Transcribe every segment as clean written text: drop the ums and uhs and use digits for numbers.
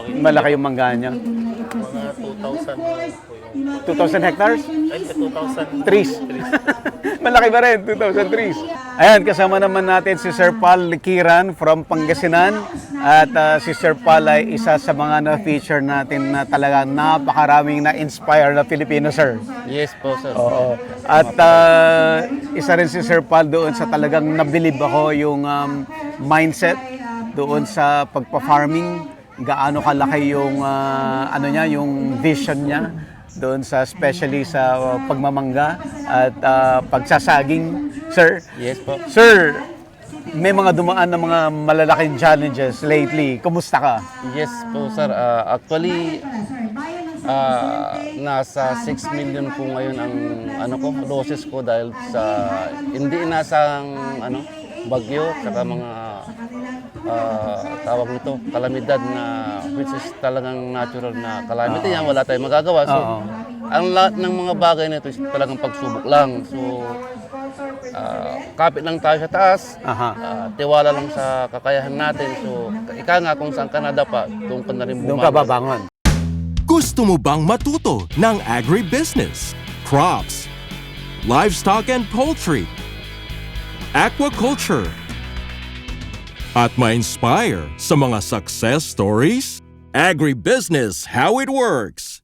malaki yung mangga niya? Mga 2,000 po yung 2,000 hectares? ay 2,000 Trees. Malaki ba rin? 2,000 trees. Ayan, kasama naman natin si Sir Paul Likiran from Pangasinan. At si Sir Paul ay isa sa mga na-feature natin na talaga napakaraming na-inspire na Filipino, sir. Yes po, sir. Oo. At isa rin si Sir Paul doon sa talagang nabilib ako yung mindset doon sa pagpa-farming. Gaano kalaki yung ano niya, yung vision niya doon sa especially sa pagmamangga at pagsasaging, sir. Yes po. Sir, may mga dumaan na mga malalaking challenges lately. Kumusta ka? Yes po, sir. Actually, nasa 6 million po ngayon ang losses ko dahil sa hindi inasang bagyo saka mga tawag nito, kalamidad na which is talagang natural na calamity yan, wala tayong magagawa. So, ang lahat ng mga bagay na ito is talagang pagsubok lang. So, kapit lang tayo sa taas, tiwala lang sa kakayahan natin. So, ika nga kung saan ka nadapa, doon ka na rin bumangon. Doon ka babangon. Gusto mo bang matuto ng agribusiness, crops, livestock and poultry, aquaculture, at ma-inspire sa mga success stories? Agribusiness, how it works!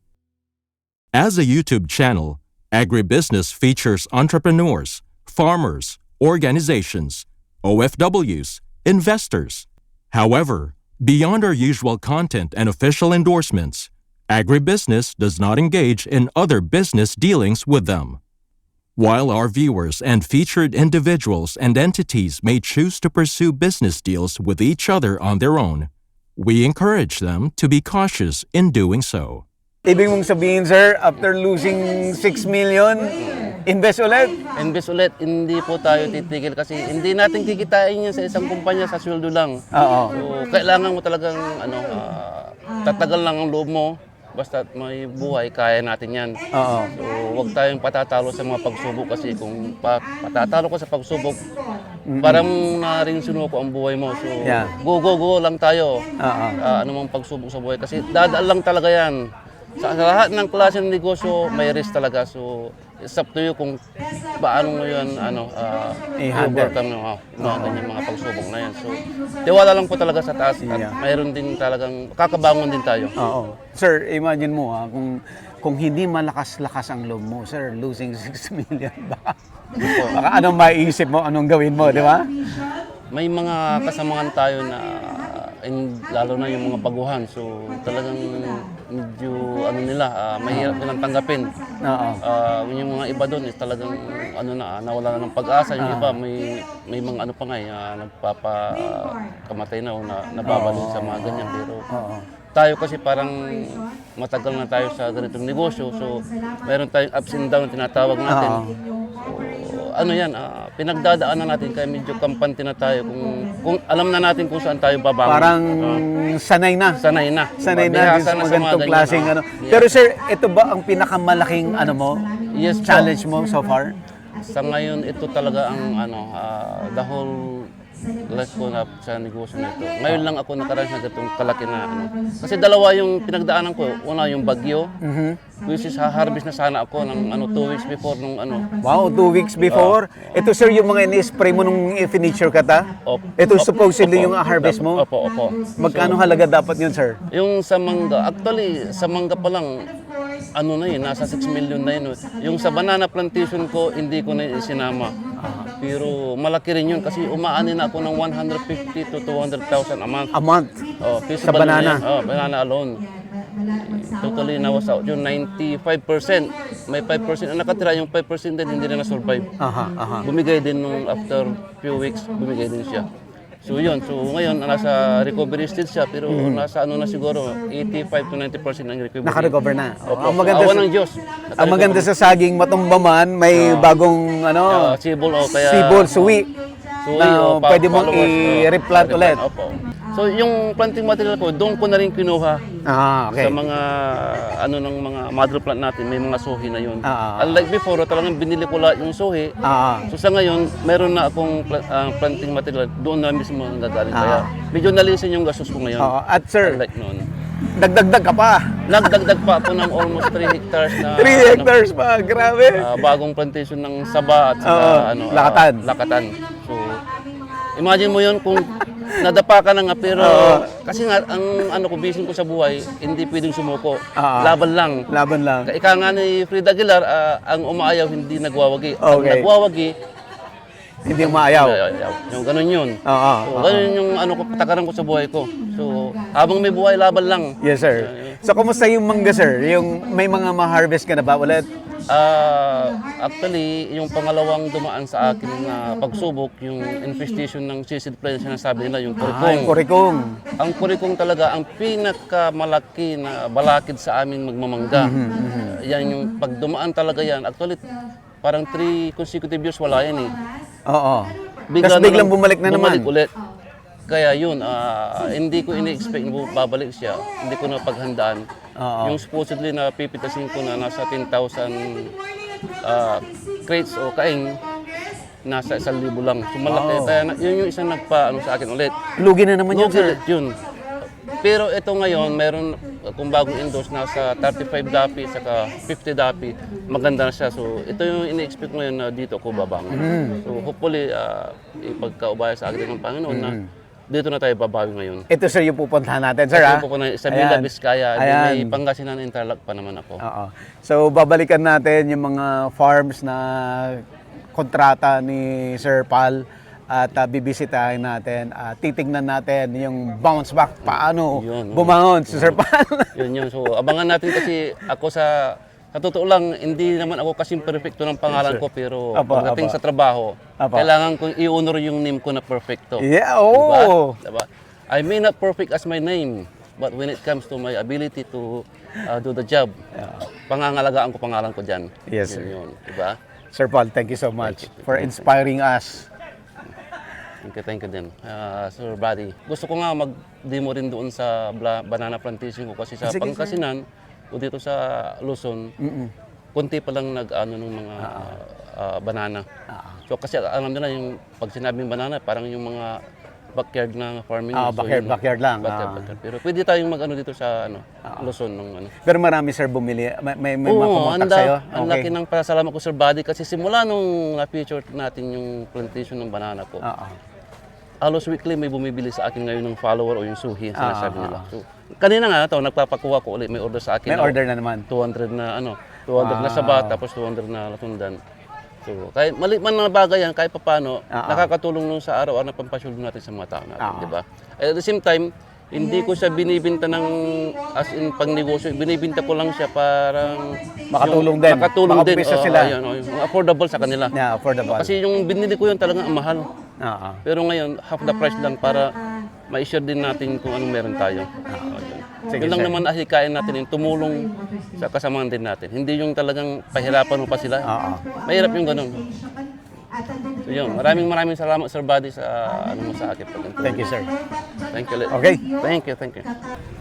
As a YouTube channel, Agribusiness features entrepreneurs, farmers, organizations, OFWs, investors. However, beyond our usual content and official endorsements, Agribusiness does not engage in other business dealings with them. While our viewers and featured individuals and entities may choose to pursue business deals with each other on their own, we encourage them to be cautious in doing so. Ibig mong sabihin, sir, after losing 6 million, invest ulit? Invest ulit, hindi po tayo titigil kasi hindi natin kikitain yan sa isang kumpanya sa sweldo lang. Oo. So, kailangan mo talagang tatagal lang ang loob mo. Basta may buhay, kaya natin yan. Oo. So, huwag tayong patatalo sa mga pagsubok kasi kung patatalo ka sa pagsubok, parang na rin sinuko ang buhay mo. So, go lang tayo. Anumang pagsubok sa buhay kasi dadaan lang talaga yan. Sa lahat ng klase ng negosyo, may risk talaga. So, it's up to you kung paano mo yun, i-overcome mga ganyan mga pagsubok na yan. So, tiwala lang po talaga sa taas at mayroon din talagang, kakabangon din tayo. Oo. Sir, imagine mo kung hindi malakas-lakas ang loob mo, sir, losing 6 million, baka anong maiisip mo, anong gawin mo, di ba? May mga kasamahan tayo na lalo na yung mga baguhan. So talagang medyo mahirap nilang tanggapin. Yung mga iba doon is talagang nawala na ng pag-asa. Yung iba may mga nagpapakamatay na o nababalin sa mga ganyan. Pero tayo kasi parang matagal na tayo sa ganitong negosyo. So meron tayong ups and down na tinatawag natin. Pinagdadaanan natin kaya medyo kampante na tayo kung alam na natin kung saan tayo babangon. Parang sanay na. Sanay na din sa mga ganitong klaseng Pero sir, ito ba ang pinakamalaking challenge mo so far? Sa ngayon, ito talaga ang the whole life ko na sa negosyo na ito. Ngayon lang ako nakaranas na itong kalaki na Kasi dalawa yung pinagdaanan ko. Una yung bagyo, which is harvest na sana ako ng 2 weeks before nung Wow, 2 weeks before? Ito sir, yung mga ini-spray mo nung finiture ka ta? Ito supposedly yung harvest mo? Opo. Magkano halaga dapat yun, sir? Yung sa mangga, actually sa mangga pa lang, nasa 6 million na yun. Yung sa banana plantation ko, hindi ko na isinama. Pero malaki rin yun kasi umaani na ako ng 150 to 200,000 a month. A month? Sa banana? Banana alone. Totally na was out yung 95%. May 5% ang nakatira, yung 5% din hindi na na-survive. Bumigay din nung after few weeks, bumigay din siya. So yun, ngayon nasa recovery stage siya pero nasa na siguro 85 to 90% ang recovery. Naka-recover na. Ang maganda ng Diyos. Ang maganda sa saging matumbaman, may bagong sibol, suwi. Na pwede mong i-replant ulit. So yung planting material ko, doon ko na rin kinuha. Okay. Sa mga ng mga mother plant natin, may mga suhi na yun. Unlike before, talagang binili ko lahat yung suhi. So sa ngayon, meron na akong planting material, doon na mismo ang gagaling. Kaya medyo nalisin yung gastos ko ngayon. At sir, unlike noon. Dagdagdag ka pa. Nagdagdag pa ako ng almost 3 hectares na 3 hectares pa, grabe. bagong plantation ng saba at saka lakatan. lakatan. So, imagine mo yun kung nadapa ka na nga pero kasi nga ang vision ko sa buhay, hindi pwedeng sumuko. Laban lang. Laban lang. Ika nga ni Frida Aguilar, ang umaayaw hindi nagwawagi. Ang Okay. nagwawagi, Hindi umayaw. yung ganun yun. Oo. So, ganun yung patakaran ko sa buhay ko. So, habang may buhay, laban lang. Yes, sir. So, kumusta yung mangga, sir? Yung may mga ma-harvest ka na ba ulit? Actually, yung pangalawang dumaan sa akin na pagsubok, yung infestation ng sisig fly na sinasabi nila, yung kurikong. Kurikong. Ang kurikong talaga, ang pinakamalaki na balakid sa aming magmamangga. Yan yung pag dumaan talaga yan. Actually, parang 3 consecutive years wala yan eh. Oo. Tapos biglang bumalik na naman. Bumalik ulit. Kaya yun, hindi ko ini-expect na babalik siya. Hindi ko na paghandaan. Yung supposedly na pipitasin ko na nasa 10,000 crates o kaing, nasa 1,000 lang. So malaki. Kaya yun yung isang nagpa sa akin ulit. Lugi na naman yun, Lugi sir. ulit yun. Pero ito ngayon, meron kung bagong endorse, nasa 35 dapi saka 50 dapi, maganda na siya. So ito yung ini-expect ngayon na dito ako babangon. So hopefully, ipagkaubaya sa akin ng Panginoon na dito na tayo babawi ngayon. Ito, sir, yung pupuntahan natin, sir. Ito po na sa Villa Vizcaya, may Pangasinan Interlock pa naman ako. Oo. So, babalikan natin yung mga farms na kontrata ni Sir Pal at bibisitahin natin, titignan natin yung bounce back, paano bumangon si Sir Pal. Yun. So, abangan natin kasi ako sa totoo lang, hindi naman ako kasing perfecto ng pangalan ko, pero pagdating sa trabaho, kailangan kong i-honor yung name ko na perfecto. Yeah, oh! Diba? I may not perfect as my name, but when it comes to my ability to do the job, pangangalagaan ko pangalan ko dyan. Yes, sir. Yun, diba? Sir Paul, thank you so much for inspiring us. Thank you din. Sir Buddy, gusto ko nga mag-demo rin doon sa banana plantation ko kasi sa Pangasinan o dito sa Luzon, kunti pa lang nag-ano ng mga banana. So kasi alam nila yung pag sinabing banana, parang yung mga backyard na farming. Backyard lang. Backyard. Pero pwede tayong mag-ano dito sa Luzon. Pero marami, sir, bumili. May makumontak sa'yo? Ang laki ng pasalamat ko, Sir Buddy, kasi simula nung na-feature natin yung plantation ng banana ko, halos weekly may bumibili sa akin ngayon ng follower o yung suhi, sinasabi nila. So, kanina nga nagpapakuha ko ulit, may order sa akin. May order na naman. 200 na 200 na sabat, tapos 200 na latundan. So, kahit maliit man na bagay yan, kahit paano, nakakatulong nung sa araw-araw na pampasyuldo natin sa mga tao natin, di ba? At the same time, hindi ko siya binibinta ng as in pangnegosyo, binibinta ko lang siya parang makatulong din. Makatulong din. Sila. Yung affordable sa kanila. Yeah, affordable. Kasi yung binili ko yun talagang ang mahal. Pero ngayon, half the price lang para ma-share din natin kung anong meron tayo. Yun lang naman ahikain natin yung tumulong sa kasamahan din natin. Hindi yung talagang pahirapan mo pa sila. Mahirap yung ganun. So yun, maraming salamat, Sir Buddy, sa ano mo sa akin. Thank you, sir. Thank you. Okay. Thank you.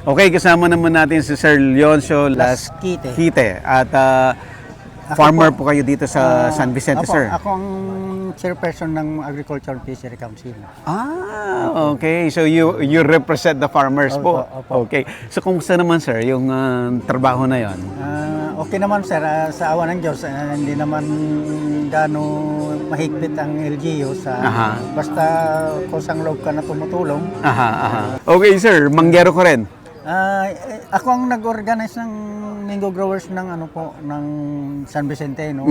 Okay, kasama naman natin si Sir Leoncio Las Quite. At farmer po kayo dito sa San Vicente, sir. Ako ang chairperson ng Agriculture and Fishery Council. Okay. So you represent the farmers po. Opo. Okay. So kumusta naman, sir, yung trabaho na yon? Okay naman, sir. Sa awa ng Diyos, hindi naman gaano mahigpit ang LGU sa basta kusang loob ka na tumutulong. Okay, sir. Mangyero ko rin. Ako ang nag-organize ng mango growers ng ng San Vicente, no.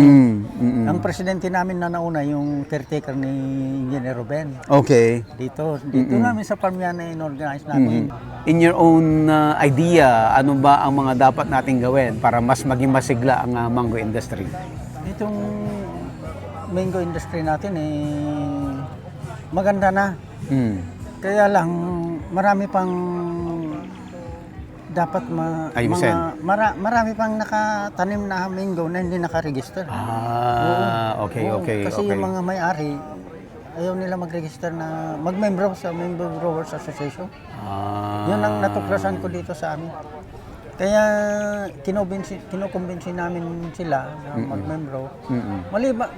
Ang presidente namin na nauna yung caretaker ni Engineer Ruben. Okay. Dito namin sa farm yan na in-organize namin. In your own idea, ano ba ang mga dapat nating gawin para mas maging masigla ang mango industry? Itong mango industry natin maganda na. Kaya lang marami pang dapat ayusin. Marami pang nakatanim na mango na hindi naka-register. Okay. Kasi yung mga may-ari ayaw nila mag-register na mag-member sa Mango Growers Association. Yun ang natuklasan ko dito sa amin. Kaya kinukumbinsi namin sila na mag-membro.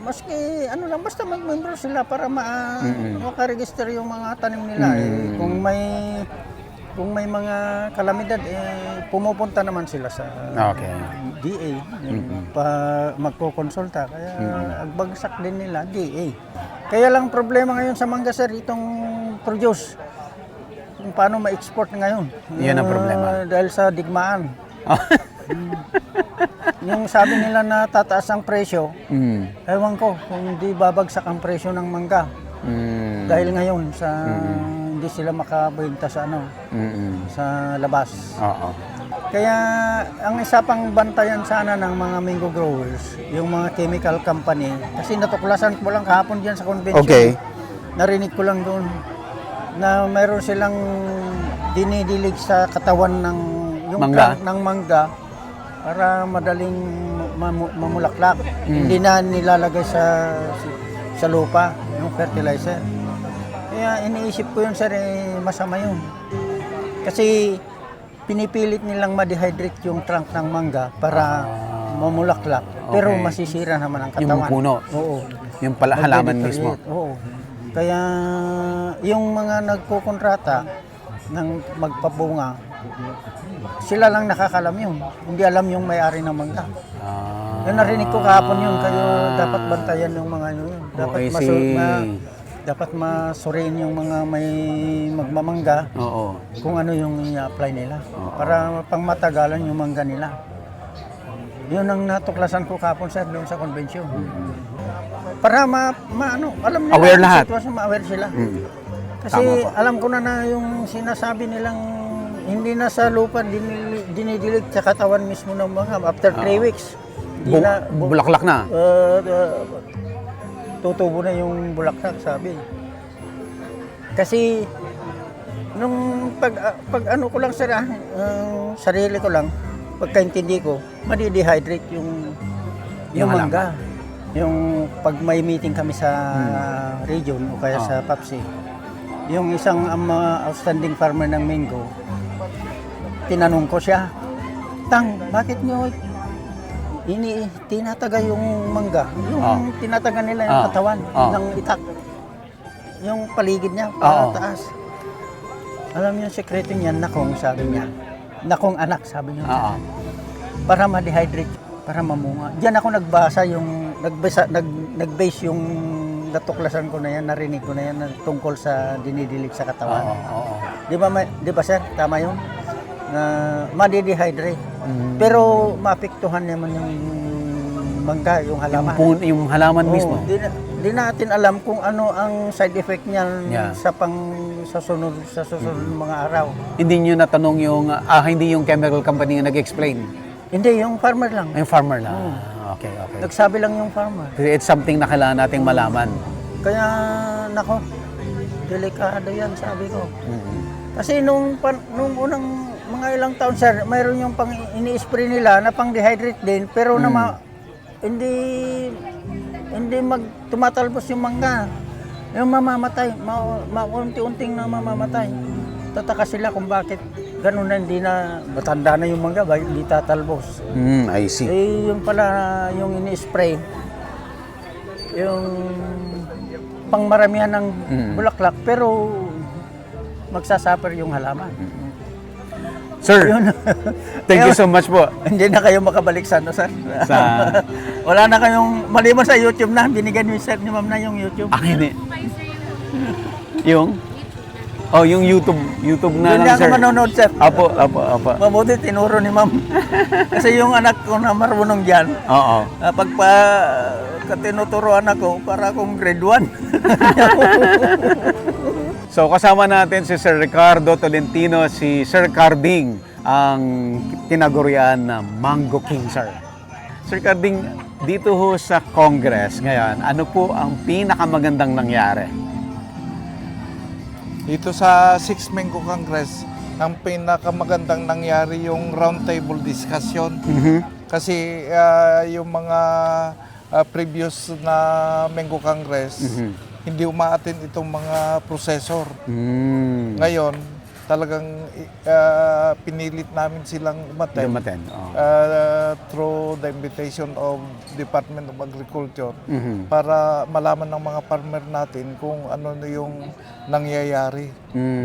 Maski basta mag-membro sila para maka-register yung mga tanim nila. Kung may kung may mga kalamidad, pumupunta naman sila sa Okay. DA pa magkokonsulta. Kaya agbagsak din nila, DA. Kaya lang problema ngayon sa mangga, sir, itong produce. Kung paano ma-export ngayon. Yan ang problema. Dahil sa digmaan. Yung sabi nila na tataas ang presyo, ewan ko kung hindi babagsak ang presyo ng mangga. Dahil ngayon hindi sila makabenta sa sa labas. Oo. Kaya ang isa pang bantayan sana ng mga mango growers, yung mga chemical company, kasi natuklasan ko lang kahapon diyan sa convention. Okay. Narinig ko lang doon na mayroon silang dinidilig sa katawan ng yung Mangga? trunk ng mangga para madaling mamulaklak. Hindi na nilalagay sa lupa, yung fertilizer. Kaya iniisip ko yun, sir, masama yun. Kasi pinipilit nilang ma-dehydrate yung trunk ng mangga para mamulaklak. Pero Okay. masisira naman ang katawan. Yung puno. Oo. Yung pala halaman mismo. Oo. Kaya yung mga nagkukontrata ng magpabunga, sila lang nakakalam yun. Hindi alam yung may-ari ng mangga. Yung narinig ko kahapon yun, kayo dapat bantayan yung mga yun. Dapat Okay, dapat masuriin yung mga may magmamangga Oo. kung ano yung i-apply nila para pangmatagalan yung mangga nila. Yun ang natuklasan ko kahapon, sir, doon sa convention. Para alam nila Aware ang lahat. sitwasyon, ma-aware sila. Kasi Tama po. alam ko na yung sinasabi nilang hindi na sa lupa, dinidilig sa katawan mismo ng mga after 3 weeks. Hindi na, Bulaklak na. tutubo na yung bulaklak, sabi. Kasi nung pag ano ko lang, sir, sarili ko lang, pagkaintindi ko, madi-dehydrate yung Yung mangga. Yung pag may meeting kami sa region o kaya sa PAPSI, yung isang outstanding farmer ng mango, tinanong ko siya, Tang, bakit nyo tinataga yung mangga? Yung tinataga nila yung katawan ng itak. Yung paligid niya, taas. Alam niyo yung sekreto niyan, nakong, sabi niya. Nakong anak, sabi niya. Para ma-dehydrate, para mamunga. Diyan ako nag-base yung natuklasan ko na yan, narinig ko na yan tungkol sa dinidilig sa katawan. Di ba, sir? Tama yun? Na ma-dehydrate. Pero maapektuhan naman yung mangga, yung halaman. Yung halaman mismo. Di natin alam kung ano ang side effect niyan Yeah. sa susunod mga araw. Hindi nyo natanong hindi yung chemical company yung nag-explain. Hindi, yung farmer lang. Yung farmer lang. Okay. Nagsabi lang yung farmer. Kasi it's something na kailangan nating malaman. Kaya, nako, delikado yan, sabi ko. Kasi nung unang mga ilang taon, sir, mayroon yung pang ini-spray nila na pang dehydrate din, pero hindi tumatalbos yung mangga. Yung mamamatay, maunti-unting na mamamatay. Tataka sila kung bakit ganun na, hindi na, matanda na yung mangga, bakit hindi tatalbos. I see. Yung pala, yung ini-spray, yung pangmaramihan ng bulaklak, pero magsasuffer yung halaman. Sir, thank you so much po. Hindi na kayo makabalik sa ano, sir. Wala na kayong, maliban sa YouTube na, binigyan ni sir ni ma'am na yung YouTube. Akin eh. Yung? Yung YouTube na Doon lang, niya ako sir. manonood, sir. Apo. Mabuti, tinuro ni ma'am. Kasi yung anak ko na marunong dyan, Oo. pagpa tinuturoan ako, para akong grade 1. So kasama natin si Sir Ricardo Tolentino, si Sir Carding, ang tinagurian na Mango King, sir. Sir Carding, dito ho sa Congress ngayon, ano po ang pinakamagandang nangyari? Dito sa 6th Mango Congress, ang pinakamagandang nangyari yung roundtable discussion. Kasi yung mga previous na Mango Congress, hindi umaatin itong mga processor. Ngayon, talagang pinilit namin silang umaten. Through the invitation of Department of Agriculture para malaman ng mga farmer natin kung ano na yung nangyayari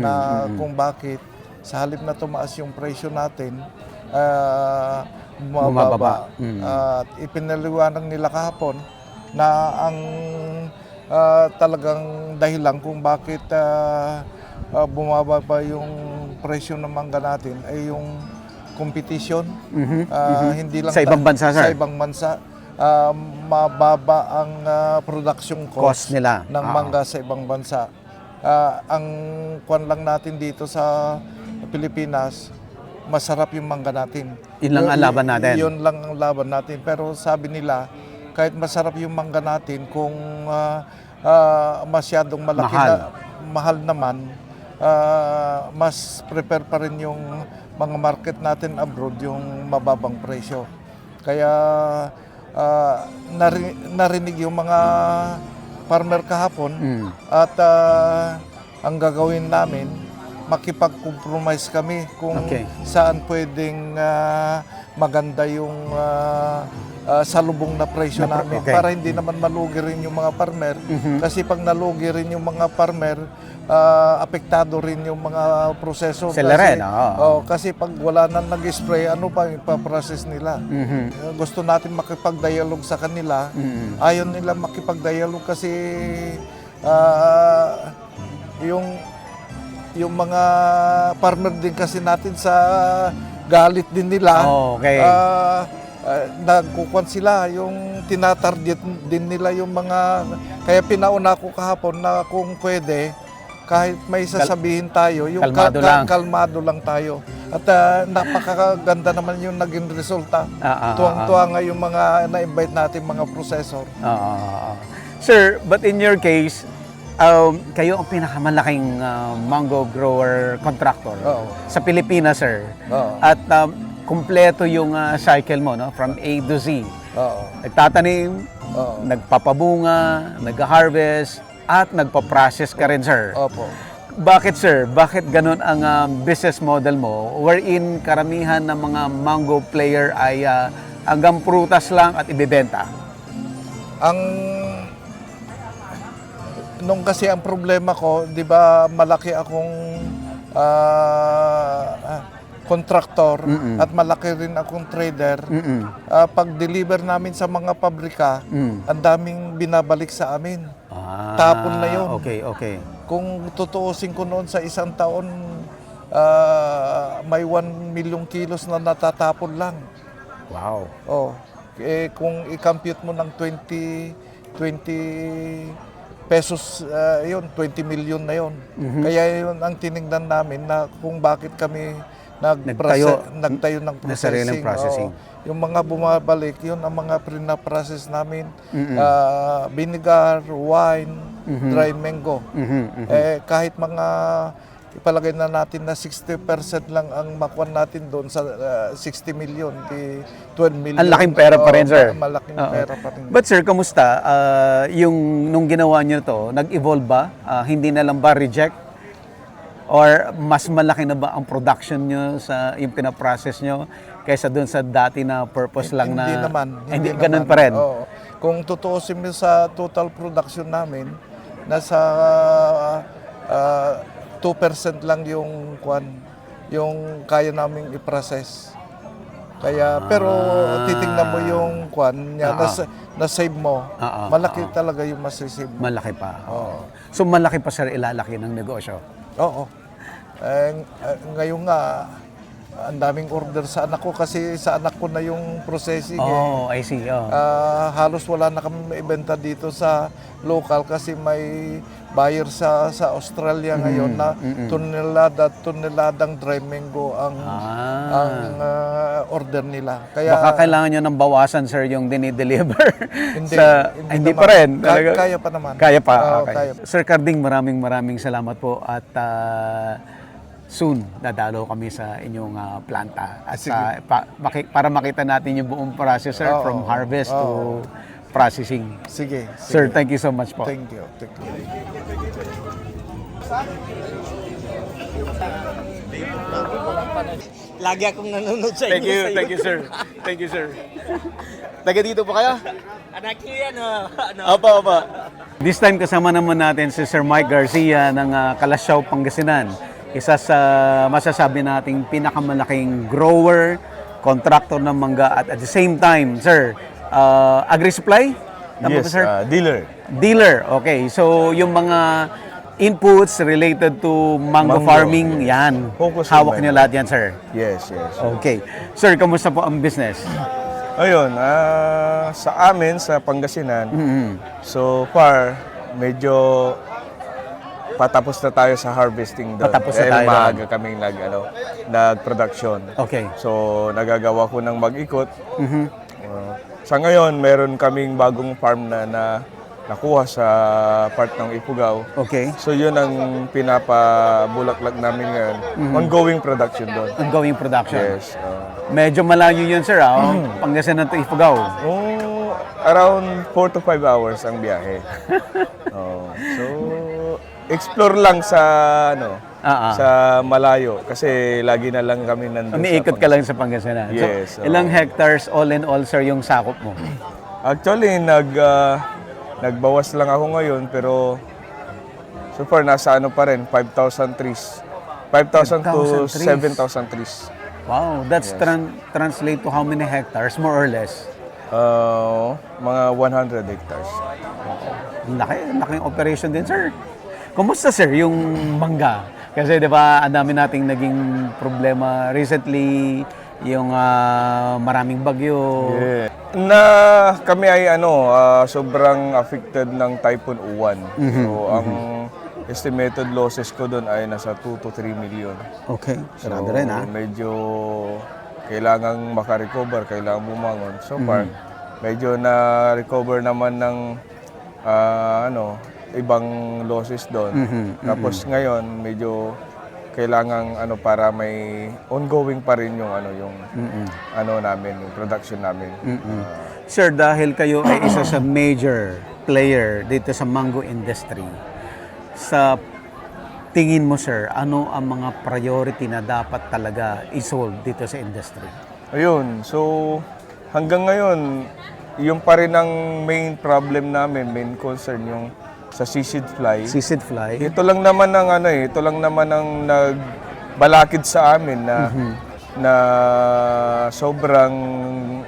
na kung bakit sa halip na tumaas yung presyo natin, Bumababa. bumababa. At ipinaliwanag nila kahapon na ang talagang dahilan kung bakit bumababa yung presyo ng mangga natin ay yung competition. Hindi lang Sa ibang bansa, sir? Sa ibang bansa. Mababa ang production Cost nila. ng mangga sa ibang bansa. Ang kwan lang natin dito sa Pilipinas, masarap yung mangga natin. Yun lang ang laban natin. Yun lang ang laban natin. Pero sabi nila, kahit masarap yung mangga natin, kung masyadong mahal naman, mas prepare pa rin yung mga market natin abroad yung mababang presyo. Kaya narinig yung mga farmer kahapon at ang gagawin namin, makipag-compromise kami kung saan pwedeng maganda yung salubong na presyo namin para hindi naman malugi rin yung mga farmer. Kasi pag nalugi rin yung mga farmer, apektado rin yung mga proseso. Sila rin, kasi pag wala nang nag-spray, ano pa yung ipaprocess nila? Gusto natin makipag-dialogue sa kanila. Ayaw nila makipag-dialogue kasi yung mga farmer din kasi natin sa galit din nila. Nagkukuan sila, yung tinatarget din nila yung mga, kaya pinauna ko kahapon na kung pwede, kahit may sasabihin tayo, yung kalmado lang tayo. At napakaganda naman yung naging resulta. Tuwang-tuwa nga yung mga na-invite natin mga processor. Sir, but in your case, kayo ang pinakamalaking mango grower contractor sa Pilipinas, sir. At kumpleto yung cycle mo, no? From A to Z. Nagtatanim, nagpapabunga, nag-harvest, at nagpa-process ka rin, sir. Opo. Bakit, sir? Bakit ganun ang business model mo wherein karamihan ng mga mango player ay hanggang prutas lang at ibebenta? Nung kasi ang problema ko, di ba malaki akong contractor at malaki rin akong trader. Pag-deliver namin sa mga pabrika, ang daming binabalik sa amin. Tapon na yun. Okay. Kung tutuusin ko noon sa isang taon, may 1 million kilos na natatapon lang. Wow. Kung i-compute mo ng 20 pesos, yun, 20 million na yun. Kaya yun ang tinignan namin na kung bakit kami nagtayo ng processing. Yung mga bumabalik, yun ang mga pre-process namin. Vinegar, wine, dry mango. Kahit mga ipalagay na natin na 60% lang ang makuha natin doon sa 60 million, di 12 million. Ang laking pera pa rin, sir. Malaking pera pa rin. But sir, kamusta? Yung nung ginawa niyo to, nag-evolve ba? Hindi na lang ba reject? Or mas malaki na ba ang production nyo sa yung pinaprocess nyo kaysa doon sa dati na purpose lang na... Hindi naman. Hindi ganun pa rin? Kung tutuusin mo sa total production namin, nasa 2% lang yung kaya naming i-process. Kaya pero titingnan mo yung na-save mo. Malaki talaga yung masisave mo. Malaki pa. So malaki pa, sir, ilalaki ng negosyo. Oo. Ngayon nga, ang daming order sa anak ko kasi sa anak ko na yung processing. I see. Halos wala na kami maibenta dito sa local kasi may buyer sa Australia ngayon na toneladang dry mango ang order nila. Kaya baka kailangan nyo ng bawasan, sir, yung dinideliver. Hindi naman. pa rin. Kaya pa naman. Kaya pa. Kaya. Sir Carding, maraming salamat po at soon dadalo kami sa inyong planta at para makita natin yung buong process, sir, from harvest to processing. Sige. Sir, thank you so much po. Thank you. Lagi akong nanonood sa inyo. Thank you, sir. Taga dito po kayo? Anak niyo yan, Opo. This time kasama naman natin si Sir Mike Garcia ng Kalasyaw, Pangasinan. isa sa masasabi nating pinakamalaking grower, contractor ng mangga at the same time, sir, agri-supply? Tama ba, Yes, sir? dealer. Dealer, okay. So, yung mga inputs related to mango, Mango, farming, yes. yan. Focus Hawak on niyo mango. lahat yan, sir. Yes, yes. Okay. Sir, kamusta po ang business? Ayun, sa amin, sa Pangasinan, so far, medyo patapos na tayo sa harvesting doon. Patapos na Dahil tayo maaga kaming nag-production. Okay. So, nagagawa ko ng mag-ikot. Sa ngayon, meron kaming bagong farm na nakuha sa part ng Ifugao. Okay. So, yun ang pinapabulaklak namin ngayon. Ongoing production doon. Ongoing production. Yes. Medyo malayo yun, sir. Pangasinan to Ifugao. Around 4 to 5 hours ang biyahe. So, explore lang sa sa malayo kasi lagi na lang kami nandun. Umiikot ka lang sa Pangasinan. Yes, So, ilang hectares all in all, sir, yung sakop mo? Actually, nagbawas lang ako ngayon pero so far nasa ano pa rin, 5,000 trees. 5,000 to 5,000 trees. 7,000 trees. Wow, that's translate to how many hectares, more or less? Mga 100 hectares. Laking operation din, sir. Kumusta, sir, yung mangga? Kasi 'di ba, ang dami nating naging problema recently, yung maraming bagyo. Yeah. Na kami ay sobrang affected ng Typhoon Uwan. So ang estimated losses ko doon ay nasa 2 to 3 million. Okay, So sarado rin, ha? medyo kailangang makarecover, kailangang bumangon. So far, medyo na-recover naman ng ibang losses doon. Tapos ngayon, medyo kailangang para may ongoing pa rin yung namin, yung production namin. Sir, dahil kayo ay isa sa major player dito sa mango industry, sa tingin mo, sir, ano ang mga priority na dapat talaga isolve dito sa industry? Ayun, so hanggang ngayon, yung pa rin ang main problem namin, main concern, yung sa seed fly. Seed fly? Ito lang naman ang ito lang naman ang nagbalakid sa amin na sobrang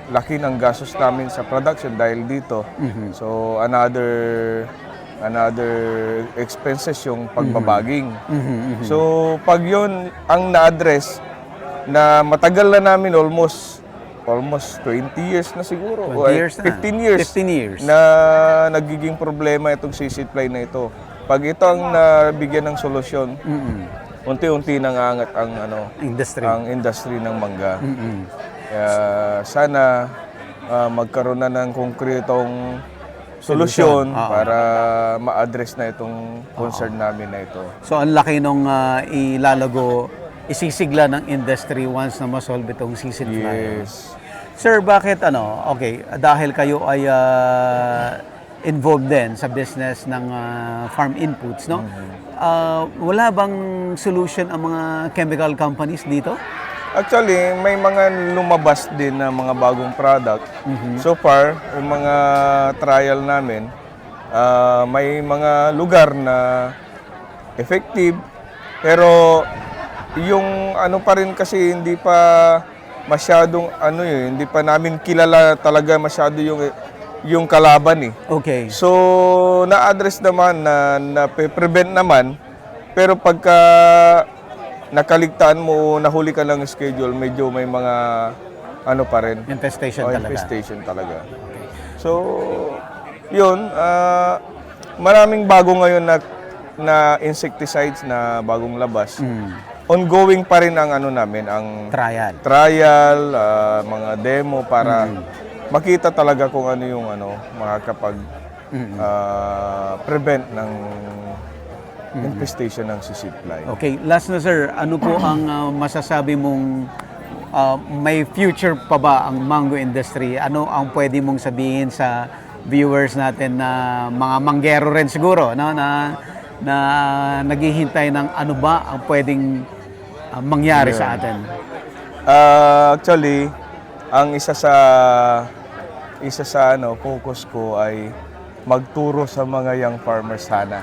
laki ng gastos namin sa production dahil dito. So another expenses yung pagbabaging. So pag yun ang na-address na matagal na namin almost 20 years na siguro. 20 years na. 15 years. 15 years. Na nagiging problema itong seed fly na ito. Pag ito ang nabigyan ng solusyon, unti-unti nangangat ang industry ng mangga. Kaya sana magkaroon na ng konkretong solusyon para ma-address na itong concern namin na ito. So, ang laki nung isisigla ng industry once na ma-solve itong seed fly. Yes. Sir, bakit okay, dahil kayo ay involved din sa business ng farm inputs, no? Wala bang solution ang mga chemical companies dito? Actually, may mga lumabas din na mga bagong product. So far, yung mga trial namin, may mga lugar na effective, pero yung pa rin kasi hindi pa masyadong hindi pa namin kilala talaga masyado yung kalaban eh. Okay. So na-address naman na prevent naman, pero pagka nakaligtaan mo, nahuli ka lang schedule, medyo may mga pa rin. Infestation talaga. Infestation talaga. So yun, maraming bago ngayon na insecticides na bagong labas. Ongoing pa rin ang namin, ang trial, mga demo para makita talaga kung ano yung makakapag prevent ng infestation ng seed fly. Okay, last na, sir, ano po ang masasabi mong may future pa ba ang mango industry? Ano ang pwede mong sabihin sa viewers natin na mga manggero rin siguro, no, na naghihintay ng ano ba ang pwedeng mangyari sa atin? Actually, ang isa sa focus ko ay magturo sa mga young farmers sana.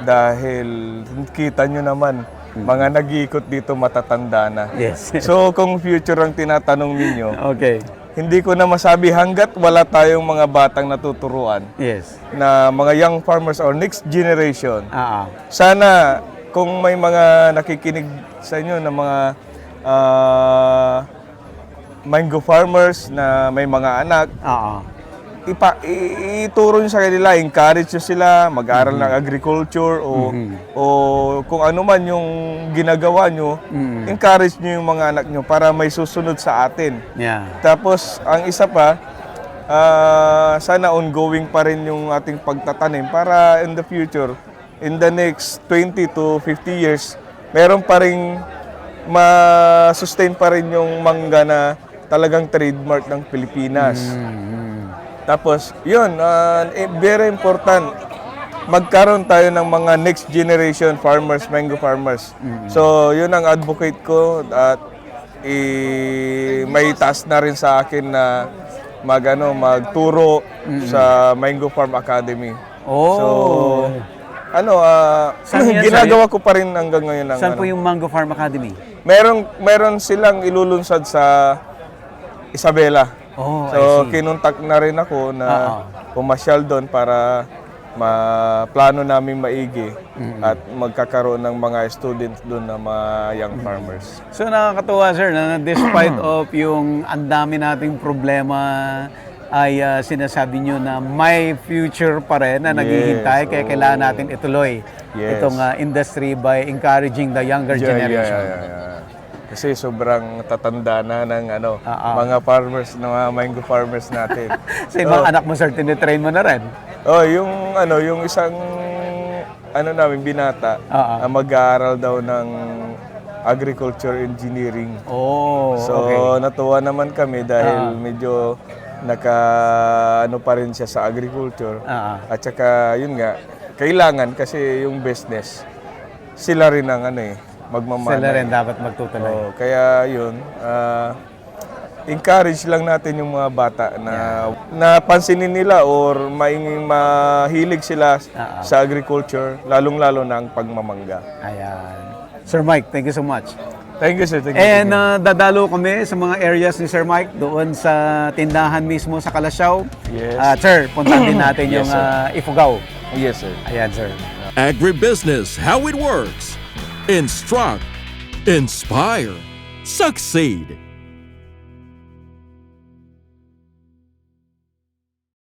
Dahil kita nyo naman, mga nag-iikot dito matatanda na. Yes. So kung future ang tinatanong ninyo, Okay. hindi ko na masabi hanggat wala tayong mga batang natuturuan Yes. na mga young farmers or next generation. Ah. Sana kung may mga nakikinig sa inyo na mga mango farmers na may mga anak, Ah. ituro nyo sa kanila, encourage nyo sila mag-aral ng agriculture o kung ano man yung ginagawa nyo, encourage nyo yung mga anak nyo para may susunod sa atin. Yeah. Tapos, ang isa pa, sana ongoing pa rin yung ating pagtatanim para in the future, in the next 20 to 50 years, meron pa rin ma-sustain pa rin yung mangga na talagang trademark ng Pilipinas. Tapos, yun, very important, magkaroon tayo ng mga next generation farmers, mango farmers. So, yun ang advocate ko at may task na rin sa akin na magturo sa Mango Farm Academy. Oh. So, Saan yan, ginagawa ko pa rin hanggang ngayon. Saan po yung Mango Farm Academy? Meron silang ilulunsad sa Isabela. Oh, I So, see. kinontak na rin ako na pumasyal doon para plano namin maigi at magkakaroon ng mga students doon na mga young farmers. So nakakatuwa sir na despite of yung ang dami nating problema ay sinasabi nyo na may future pa rin na naghihintay kaya kailangan natin ituloy itong industry by encouraging the younger generation. Kasi sobrang tatanda na ng mga farmers, mga mango farmers natin. Sa mga anak mo sir, tinitrain mo na rin? Yung isang namin binata, mag-aaral daw ng agriculture engineering. Oh, So, natuwa naman kami dahil medyo pa rin siya sa agriculture. At saka, yun nga, kailangan kasi yung business, sila rin ang magmamana. Sila rin dapat magtutuloy. Kaya yun, encourage lang natin yung mga bata na napansinin nila or mahilig sila sa agriculture, lalong-lalo na ang pagmamangga. Ayan. Sir Mike, thank you so much. Thank you, sir. Thank you. And dadalo kami sa mga areas ni Sir Mike doon sa tindahan mismo sa Kalasyaw. Yes. Sir, puntahan din natin yung Ifugao. Yes, sir. Ayan, sir. Agribusiness, how it works. Instruct, inspire, succeed.